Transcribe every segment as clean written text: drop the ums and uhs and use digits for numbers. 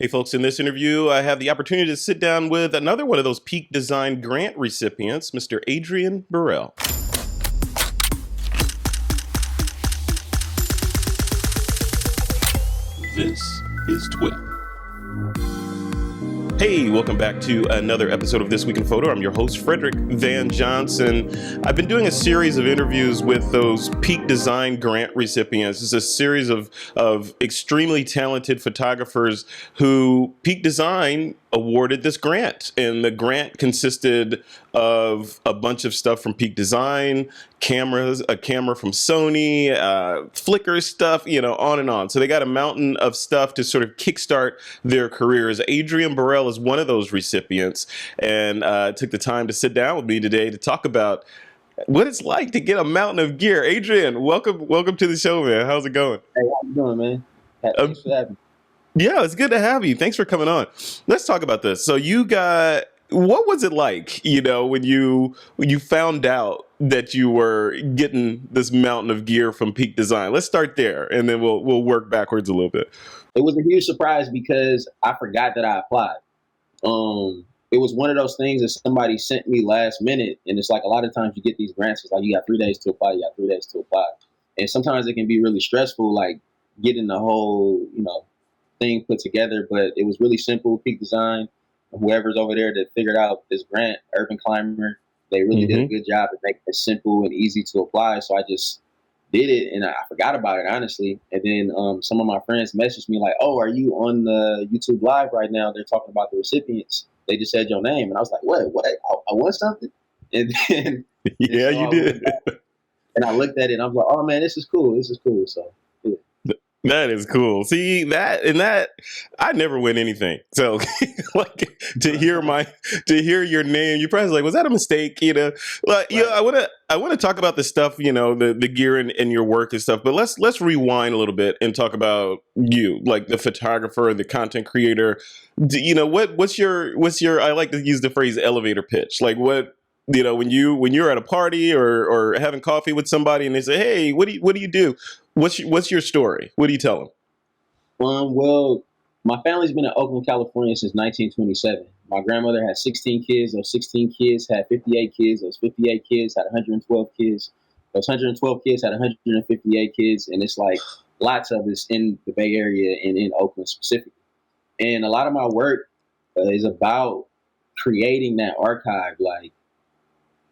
Hey folks, in this interview, I have the opportunity to sit down with another one of those Peak Design grant recipients, Mr. Adrian Burrell. This is TWIP. Hey, welcome back to another episode of This Week in Photo. I'm your host, Frederick Van Johnson. I've been doing a series of interviews with those Peak Design grant recipients. It's a series of extremely talented photographers who Peak Design awarded this grant. And the grant consisted of a bunch of stuff from Peak Design, cameras, a camera from Sony, Flickr stuff, on and on. So they got a mountain of stuff to sort of kickstart their careers. Adrian Burrell is one of those recipients, and took the time to sit down with me today to talk about what it's like to get a mountain of gear. Adrian, welcome to the show, man. How's it going? Hey, how you doing, man? Thanks for having me. Yeah, it's good to have you. Thanks for coming on. Let's talk about this. So what was it like, when you found out that you were getting this mountain of gear from Peak Design? Let's start there, and then we'll work backwards a little bit. It was a huge surprise because I forgot that I applied. It was one of those things that somebody sent me last minute, and it's like a lot of times you get these grants, it's like you got 3 days to apply, and sometimes it can be really stressful, like getting the whole thing put together. But it was really simple. Peak Design, whoever's over there that figured out this grant, Urban Climber, they really did a good job at making it simple and easy to apply. So I just did it, and I forgot about it, honestly. And then some of my friends messaged me like, "Oh, are you on the YouTube Live right now? They're talking about the recipients. They just said your name." And I was like, "What? I won something?" And then yeah, you did. And I looked at it, and I was like, "Oh man, this is cool. So yeah. That is cool. See that I never win anything. So like to hear your name, you're probably like, was that a mistake? Right. I want to talk about the stuff, the gear and your work and stuff. But let's rewind a little bit and talk about you, like the photographer, the content creator. What's your I like to use the phrase elevator pitch. Like what, when you're at a party or having coffee with somebody and they say, "Hey, what do you do?" What's your story? What do you tell them? Well, my family's been in Oakland, California since 1927. My grandmother had 16 kids. Those 16 kids had 58 kids. Those 58 kids had 112 kids. Those 112 kids had 158 kids. And it's like lots of us in the Bay Area and in Oakland specifically. And a lot of my work is about creating that archive, like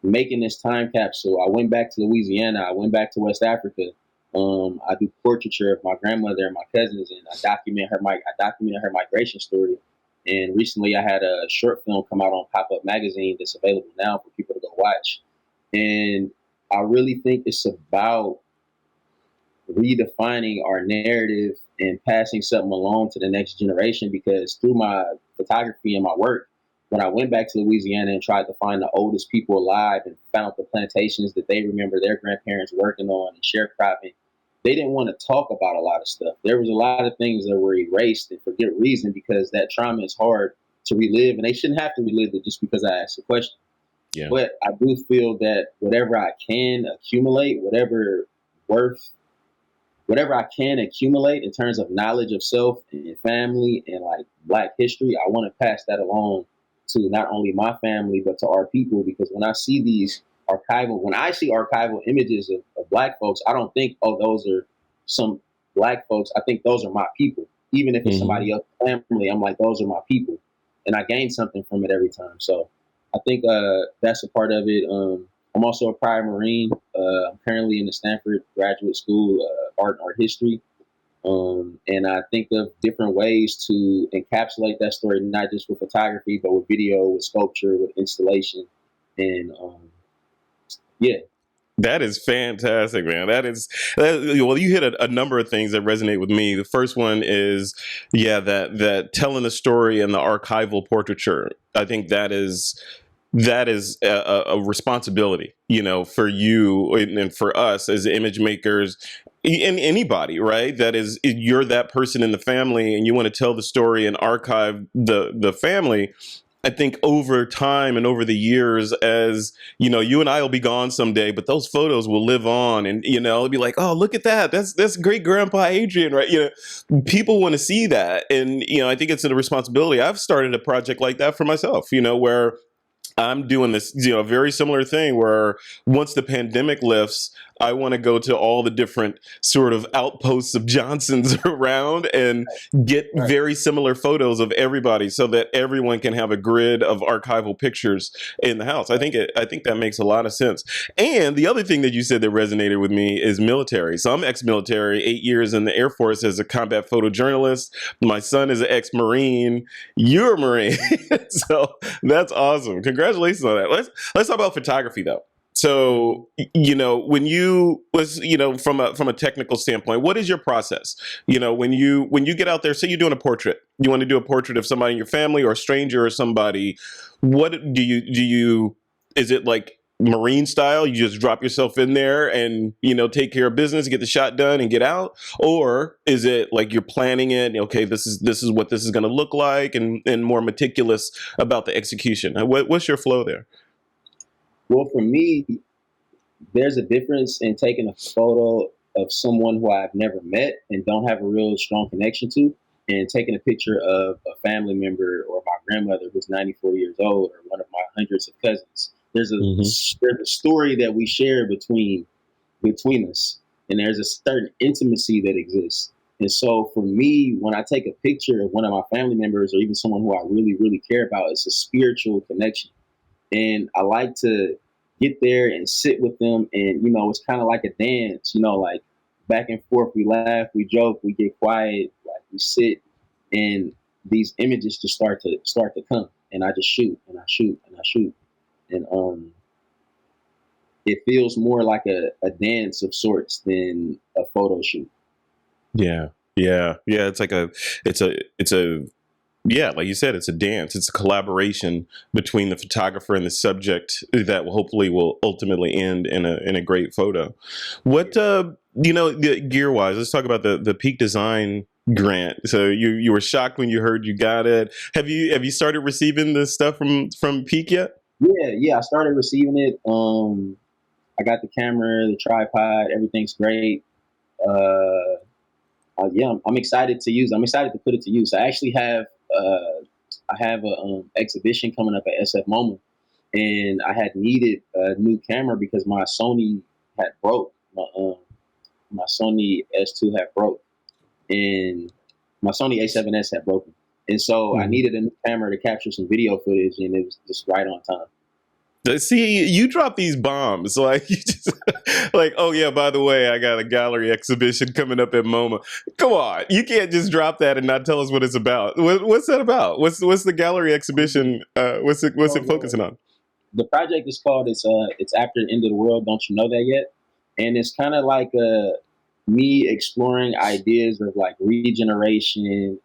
making this time capsule. I went back to Louisiana. I went back to West Africa. I do portraiture of my grandmother and my cousins, and I documented her migration story. And recently, I had a short film come out on Pop Up Magazine that's available now for people to go watch. And I really think it's about redefining our narrative and passing something along to the next generation. Because through my photography and my work, when I went back to Louisiana and tried to find the oldest people alive and found the plantations that they remember their grandparents working on and sharecropping, they didn't want to talk about a lot of stuff. There was a lot of things that were erased, and for good reason, because that trauma is hard to relive, and they shouldn't have to relive it just because I asked a question. Yeah. But I do feel that whatever I can accumulate, whatever I can accumulate in terms of knowledge of self and family and like Black history, I want to pass that along to not only my family, but to our people. Because when I see archival images of Black folks, I don't think, oh, those are some Black folks. I think those are my people. Even if it's somebody else's family, I'm like, those are my people. And I gain something from it every time. So I think that's a part of it. I'm also a prior Marine. I'm currently in the Stanford Graduate School, art history. And I think of different ways to encapsulate that story, not just with photography, but with video, with sculpture, with installation. And yeah. That is fantastic, man. Well, you hit a number of things that resonate with me. The first one is, that telling the story and the archival portraiture. I think that is a responsibility, for you and for us as image makers, and anybody, right? That is, you're that person in the family and you want to tell the story and archive the family. I think over time and over the years, as you know, you and I will be gone someday, but those photos will live on, and you know, it'll be like, oh, look at that, that's great grandpa Adrian, right? You know, people want to see that, and you know, I think it's a responsibility. I've started a project like that for myself, you know, where I'm doing this, you know, very similar thing where once the pandemic lifts, I want to go to all the different sort of outposts of Johnsons around and get Right. very similar photos of everybody so that everyone can have a grid of archival pictures in the house. I think that makes a lot of sense. And the other thing that you said that resonated with me is military. So I'm ex-military, 8 years in the Air Force as a combat photojournalist. My son is an ex-Marine. You're a Marine. So that's awesome. Congratulations on that. Let's talk about photography though. So, you know, when you was, you know, from a technical standpoint, what is your process? You know, when you get out there, say you're doing a portrait, you want to do a portrait of somebody in your family or a stranger or somebody, what is it like Marine style? You just drop yourself in there and, you know, take care of business, get the shot done and get out? Or is it like you're planning it? Okay, this is what this is going to look like, and more meticulous about the execution. What's your flow there? Well, for me, there's a difference in taking a photo of someone who I've never met and don't have a real strong connection to, and taking a picture of a family member or my grandmother who's 94 years old, or one of my hundreds of cousins. Hmm. There's a story that we share between us, and there's a certain intimacy that exists. And so for me, when I take a picture of one of my family members or even someone who I really, really care about, it's a spiritual connection. And I like to get there and sit with them, and it's kind of like a dance, like back and forth. We laugh, we joke, we get quiet, like we sit, and these images just start to come, and I just shoot and I shoot and I shoot, and it feels more like a dance of sorts than a photo shoot. Yeah, yeah. It's a yeah, like you said, it's a dance. It's a collaboration between the photographer and the subject that will ultimately end in a great photo. What gear wise? Let's talk about the Peak Design grant. So you were shocked when you heard you got it. Have you started receiving the stuff from Peak yet? Yeah, I started receiving it. I got the camera, the tripod, everything's great. Yeah, I'm excited to use. I'm excited to put it to use. I have a exhibition coming up at SF MoMA, and I had needed a new camera because my Sony had broke. My Sony S2 had broke, and my Sony A7S had broken, and so I Mhm. needed a new camera to capture some video footage, and it was just right on time. See, you drop these bombs like you just like, oh yeah, by the way, I got a gallery exhibition coming up at MoMA. Come on, you can't just drop that and not tell us what it's about. What's that about? What's the gallery exhibition? What's it So focusing on? the project is called it's after the end of the world. Don't you know that yet? And it's kind of like me exploring ideas of like regeneration and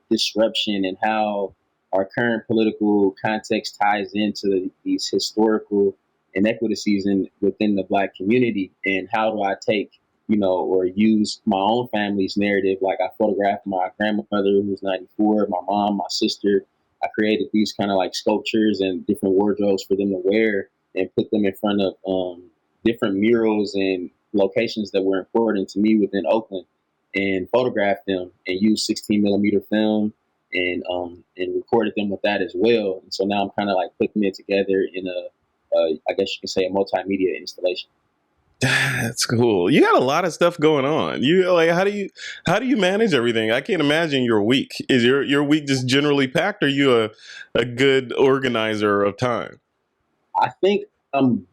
disruption, and how our current political context ties into these historical inequities within the Black community, and how do I take or use my own family's narrative. Like I photographed my grandmother who's 94, my mom, my sister. I created these kind of like sculptures and different wardrobes for them to wear, and put them in front of different murals and locations that were important to me within Oakland, and photographed them and used 16 millimeter film, and recorded them with that as well. And so now I'm kind of like putting it together in I guess you can say, a multimedia installation. That's cool. You got a lot of stuff going on. You like how do you manage everything? I can't imagine your week. Is your week just generally packed? Or are you a good organizer of time? I think I'm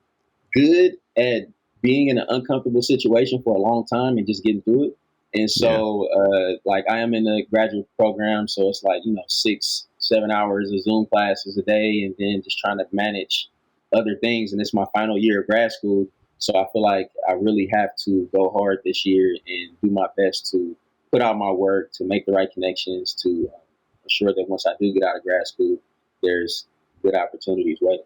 good at being in an uncomfortable situation for a long time and just getting through it. And Yeah. so, like, I am in a graduate program, so it's like 6, 7 hours of Zoom classes a day, and then just trying to manage other things. And it's my final year of grad school, so I feel like I really have to go hard this year and do my best to put out my work, to make the right connections, to ensure that once I do get out of grad school, there's good opportunities waiting.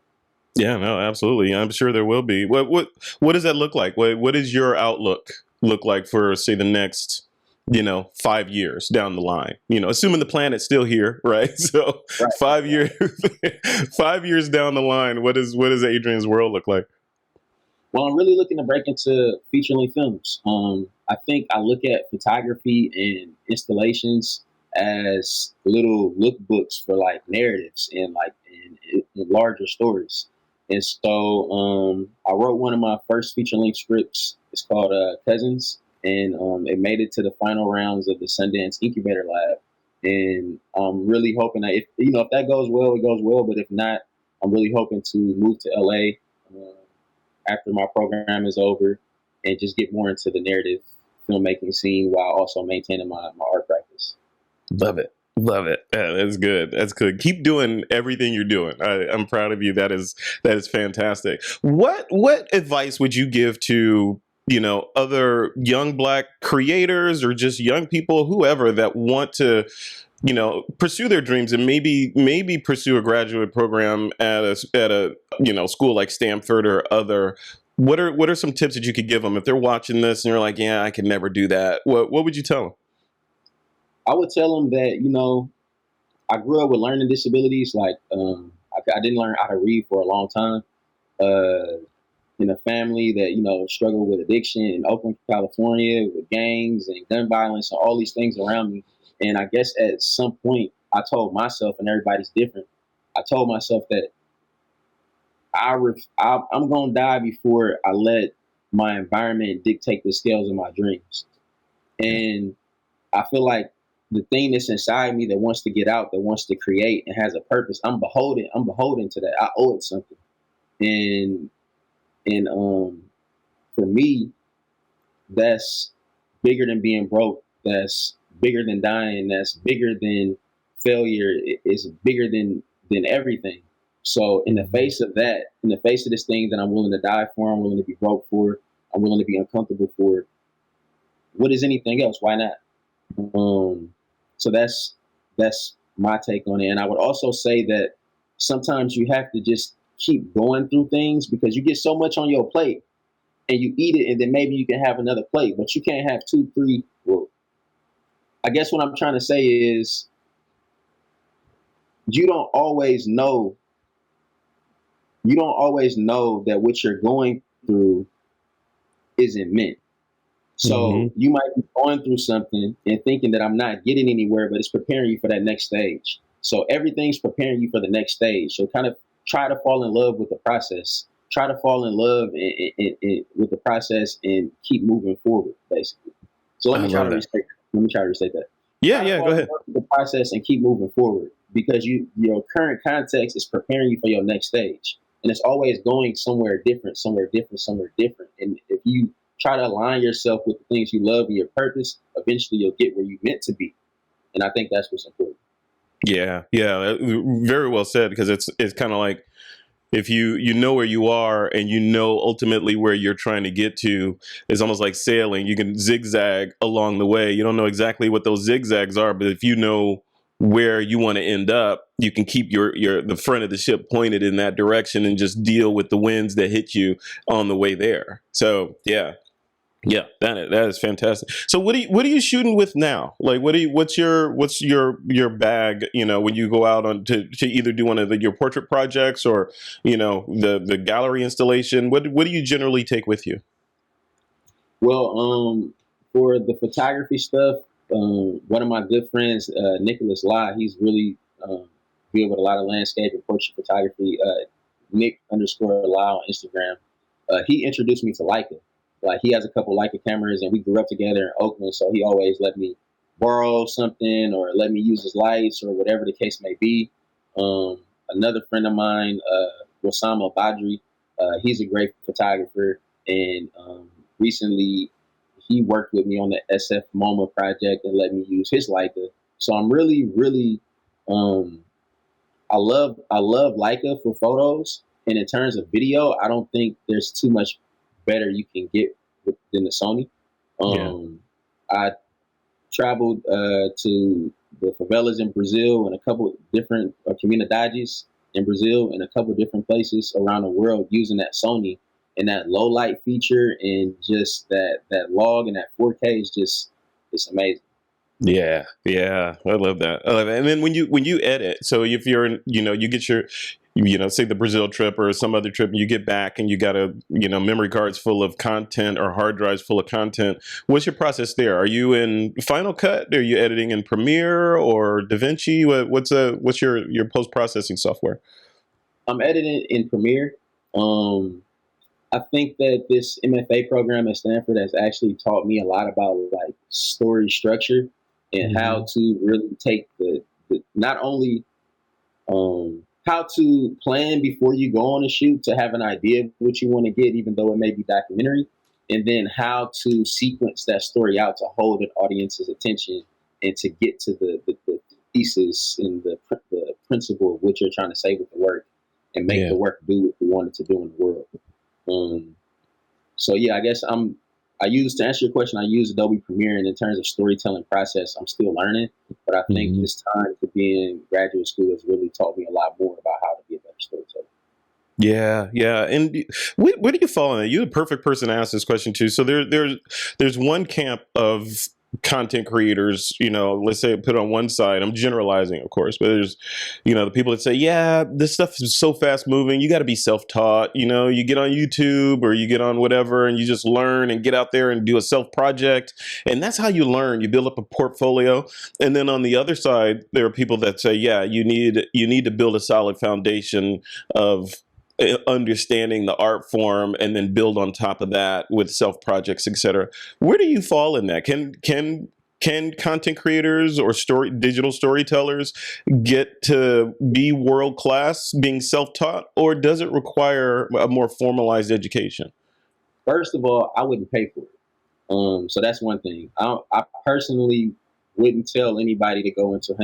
Yeah, no, absolutely. I'm sure there will be. What does that look like? What does your outlook look like for say the next 5 years down the line, assuming the planet's still here, right? So Right. 5 years, 5 years down the line, what does Adrian's world look like? Well, I'm really looking to break into feature-length films. I think I look at photography and installations as little lookbooks for like narratives and like in larger stories. And so I wrote one of my first feature-length scripts. It's called Cousins, and it made it to the final rounds of the Sundance Incubator Lab. And I'm really hoping that if that goes well, it goes well. But if not, I'm really hoping to move to LA. After my program is over and just get more into the narrative filmmaking scene while also maintaining my art practice. Love it. Love it. Yeah, that's good. That's good. Keep doing everything you're doing. I'm proud of you. That is fantastic. What advice would you give to, other young Black creators or just young people, whoever, that want to, pursue their dreams and maybe pursue a graduate program at a school like Stanford or other? What are some tips that you could give them if they're watching this and you're like, yeah, I could never do that? What would you tell them? I would tell them that, I grew up with learning disabilities. Like, I didn't learn how to read for a long time. In a family that, struggled with addiction in Oakland, California, with gangs and gun violence and all these things around me. And I guess at some point I told myself, and everybody's different, I told myself that I'm going to die before I let my environment dictate the scales of my dreams. And I feel like the thing that's inside me that wants to get out, that wants to create and has a purpose, I'm beholden to that. I owe it something. And for me, that's bigger than being broke. That's bigger than dying. That's bigger than failure. It's bigger than everything. So in the face of that, in the face of this thing that I'm willing to die for, I'm willing to be broke for, I'm willing to be uncomfortable for, what is anything else? Why not? So that's my take on it. And I would also say that sometimes you have to just keep going through things because you get so much on your plate and you eat it, and then maybe you can have another plate, but you can't have 2, 3. Well, I guess what I'm trying to say is you don't always know that what you're going through isn't meant. So you might be going through something and thinking that I'm not getting anywhere, but it's preparing you for that next stage. So everything's preparing you for the next stage. So kind of try to fall in love with the process. Try to fall in love with the process and keep moving forward, basically. So let me try to restate that. Yeah, go ahead. The process and keep moving forward because your current context is preparing you for your next stage, and it's always going somewhere different. And if you try to align yourself with the things you love and your purpose, eventually you'll get where you meant to be. And I think that's what's important. Yeah, very well said. Because it's kind of like, if you know where you are and ultimately where you're trying to get to, it's almost like sailing. You can zigzag along the way. You don't know exactly what those zigzags are, but if you know where you want to end up, you can keep the front of the ship pointed in that direction and just deal with the winds that hit you on the way there. So yeah, that is fantastic. So what are you shooting with now? Like what's your bag, when you go out on to either do one of your portrait projects or, the gallery installation? What do you generally take with you? Well, for the photography stuff, one of my good friends, Nicholas La, he's really good with a lot of landscape and portrait photography. Nick_La on Instagram. He introduced me to Leica. Like, he has a couple Leica cameras, and we grew up together in Oakland, so he always let me borrow something or let me use his lights or whatever the case may be. Another friend of mine, Osama Badri, he's a great photographer, and recently he worked with me on the SF MoMA project and let me use his Leica. So I'm really, really, I love Leica for photos, and in terms of video, I don't think there's too much better you can get than the Sony. I traveled to the favelas in Brazil and a couple different comunidades in Brazil and a couple different places around the world using that Sony, and that low light feature and just that log and that 4K is just it's amazing. Yeah, yeah, I love that. I love it. And then when you edit, so if you're in, you get your, say the Brazil trip or some other trip, and you get back and you got memory cards full of content or hard drives full of content. What's your process there? Are you in Final Cut? Are you editing in Premiere or DaVinci? What's your post processing software? I'm editing in Premiere. I think that this MFA program at Stanford has actually taught me a lot about like story structure and how to really take the not only how to plan before you go on a shoot to have an idea of what you want to get, even though it may be documentary, and then how to sequence that story out to hold an audience's attention and to get to the thesis and the principle of what you're trying to say with the work and make the work do what you want it to do in the world. So yeah, I guess to answer your question, I use Adobe Premiere, and in terms of storytelling process, I'm still learning, but I think this time to be in graduate school has really taught me a lot more about how to be a better storyteller. Yeah, yeah. And where do you fall in it? You're the perfect person to ask this question to. So there's one camp of content creators, let's say put on one side. I'm generalizing, of course, but there's, the people that say, yeah, this stuff is so fast moving. You got to be self-taught. You get on YouTube or you get on whatever and you just learn and get out there and do a self project. And that's how you learn. You build up a portfolio. And then on the other side, there are people that say, yeah, you need to build a solid foundation of understanding the art form and then build on top of that with self projects, etc. Where do you fall in that? Can content creators or digital storytellers get to be world class being self-taught, or does it require a more formalized education? First of all, I wouldn't pay for it. So that's one thing. I personally wouldn't tell anybody to go into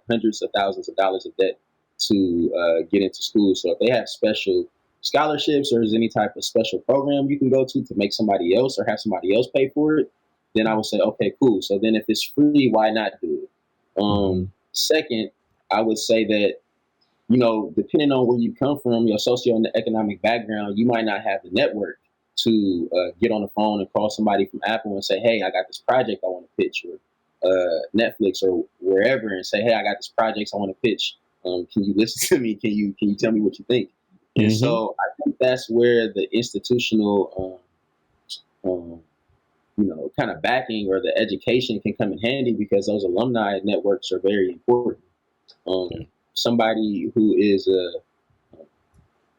hundreds of thousands of dollars of debt to get into school. So if they have special scholarships or is any type of special program you can go to make somebody else or have somebody else pay for it, then I would say, okay, cool. So then if it's free, why not do it? Second, I would say that, depending on where you come from, your socioeconomic background, you might not have the network to get on the phone and call somebody from Apple and say, hey, I got this project I want to pitch, or Netflix or wherever, and say, hey, I got this project I want to pitch. Can you listen to me? Can you tell me what you think? And so I think that's where the institutional, kind of backing or the education can come in handy, because those alumni networks are very important. Somebody who is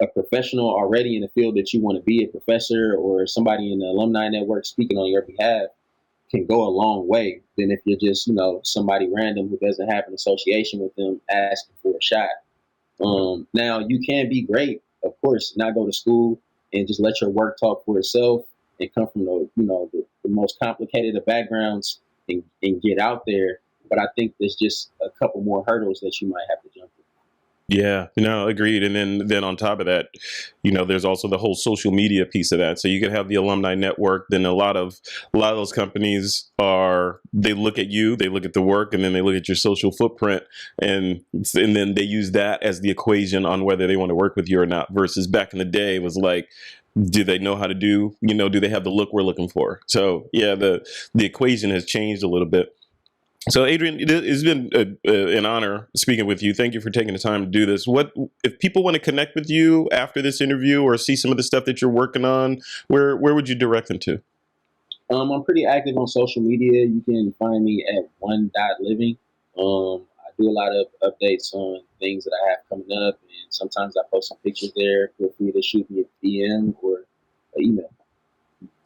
a professional already in the field that you want to be, a professor or somebody in the alumni network speaking on your behalf, can go a long way than if you're just, somebody random who doesn't have an association with them asking for a shot. Now, you can be great, of course, not go to school and just let your work talk for itself and come from the most complicated of backgrounds and get out there. But I think there's just a couple more hurdles that you might have to jump through. Yeah, agreed. And then on top of that, there's also the whole social media piece of that. So you could have the alumni network. Then a lot of those companies they look at you, they look at the work, and then they look at your social footprint, and then they use that as the equation on whether they want to work with you or not. Versus back in the day, it was like, do they know how to do? Do they have the look we're looking for? So yeah, the equation has changed a little bit. So, Adrian, it's been an honor speaking with you. Thank you for taking the time to do this. What if people want to connect with you after this interview or see some of the stuff that you're working on? Where would you direct them to? I'm pretty active on social media. You can find me at one.living. I do a lot of updates on things that I have coming up, and sometimes I post some pictures there. Feel free to shoot me a DM or an email.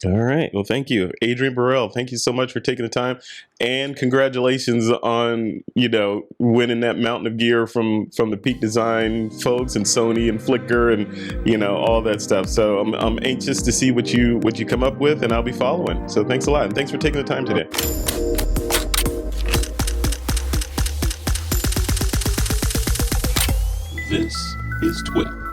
All right. Well, thank you, Adrian Burrell. Thank you so much for taking the time, and congratulations on, winning that mountain of gear from the Peak Design folks and Sony and Flickr and, all that stuff. So I'm anxious to see what you come up with, and I'll be following. So thanks a lot. And thanks for taking the time today. This is Twitter.